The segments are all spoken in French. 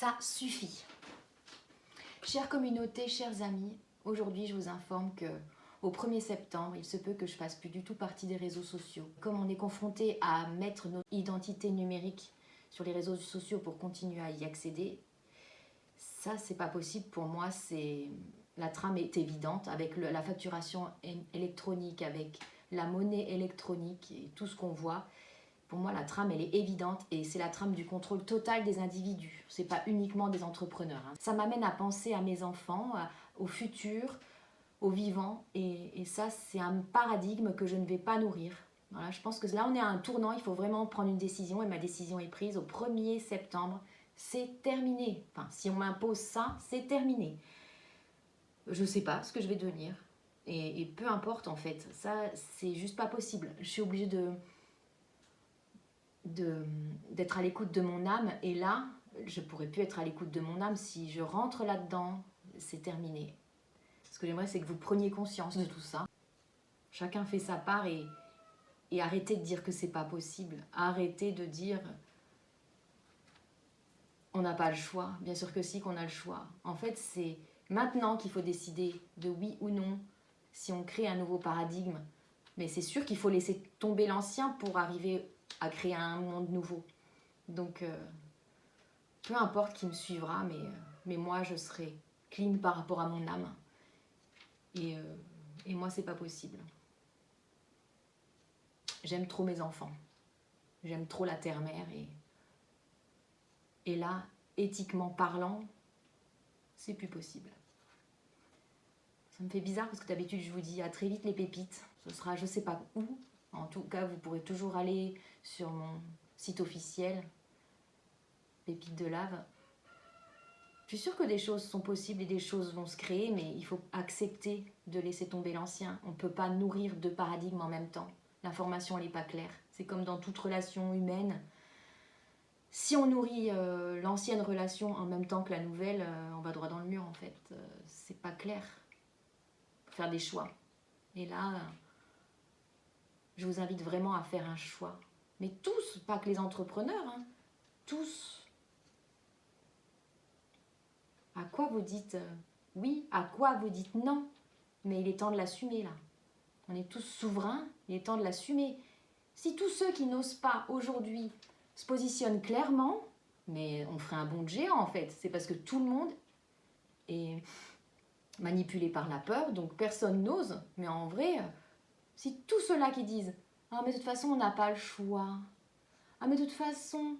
Ça suffit. Chère communauté, chers amis, aujourd'hui je vous informe que au 1er septembre, il se peut que je fasse plus du tout partie des réseaux sociaux. Comme on est confronté à mettre notre identité numérique sur les réseaux sociaux pour continuer à y accéder, ça c'est pas possible pour moi. La trame est évidente avec la facturation électronique, avec la monnaie électronique et tout ce qu'on voit. Pour moi, la trame, elle est évidente et c'est la trame du contrôle total des individus. C'est pas uniquement des entrepreneurs. Ça m'amène à penser à mes enfants, au futur, au vivant. Et ça, c'est un paradigme que je ne vais pas nourrir. Voilà, je pense que là, on est à un tournant. Il faut vraiment prendre une décision et ma décision est prise au 1er septembre. C'est terminé. Enfin, si on m'impose ça, c'est terminé. Je sais pas ce que je vais devenir. Et peu importe, en fait. Ça, c'est juste pas possible. Je suis obligée d'être à l'écoute de mon âme, et là je pourrais plus être à l'écoute de mon âme. Si je rentre là-dedans, c'est terminé. Ce que j'aimerais, c'est que vous preniez conscience de tout ça. Chacun fait sa part et arrêtez de dire que c'est pas possible. Arrêtez de dire on n'a pas le choix. Bien sûr que si, qu'on a le choix. En fait, c'est maintenant qu'il faut décider de oui ou non si on crée un nouveau paradigme. Mais c'est sûr qu'il faut laisser tomber l'ancien pour arriver à créer un monde nouveau. Donc, peu importe qui me suivra, mais moi, je serai clean par rapport à mon âme. Et moi, c'est pas possible. J'aime trop mes enfants. J'aime trop la terre-mère. Et là, éthiquement parlant, c'est plus possible. Ça me fait bizarre parce que d'habitude, je vous dis à très vite les pépites. Ce sera je sais pas où. En tout cas, vous pourrez toujours aller sur mon site officiel, Pépites de Lave. Je suis sûre que des choses sont possibles et des choses vont se créer, mais il faut accepter de laisser tomber l'ancien. On ne peut pas nourrir deux paradigmes en même temps. L'information, elle n'est pas claire. C'est comme dans toute relation humaine. Si on nourrit l'ancienne relation en même temps que la nouvelle, on va droit dans le mur en fait. C'est pas clair. Faut faire des choix. Et là, je vous invite vraiment à faire un choix. Mais tous, pas que les entrepreneurs, hein, tous. À quoi vous dites oui, à quoi vous dites non. Mais il est temps de l'assumer là. On est tous souverains, il est temps de l'assumer. Si tous ceux qui n'osent pas aujourd'hui se positionnent clairement, mais on ferait un bond de géant en fait. C'est parce que tout le monde est manipulé par la peur, donc personne n'ose. Mais en vrai, si tous ceux-là qui disent « Ah mais de toute façon on n'a pas le choix. Ah mais de toute façon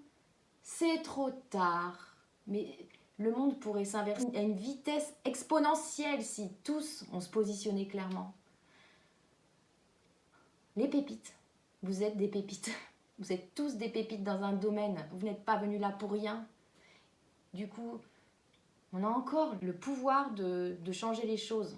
c'est trop tard. » Mais le monde pourrait s'inverser à une vitesse exponentielle si tous on se positionnait clairement. Les pépites, vous êtes des pépites. Vous êtes tous des pépites dans un domaine. Vous n'êtes pas venus là pour rien. Du coup, on a encore le pouvoir de changer les choses.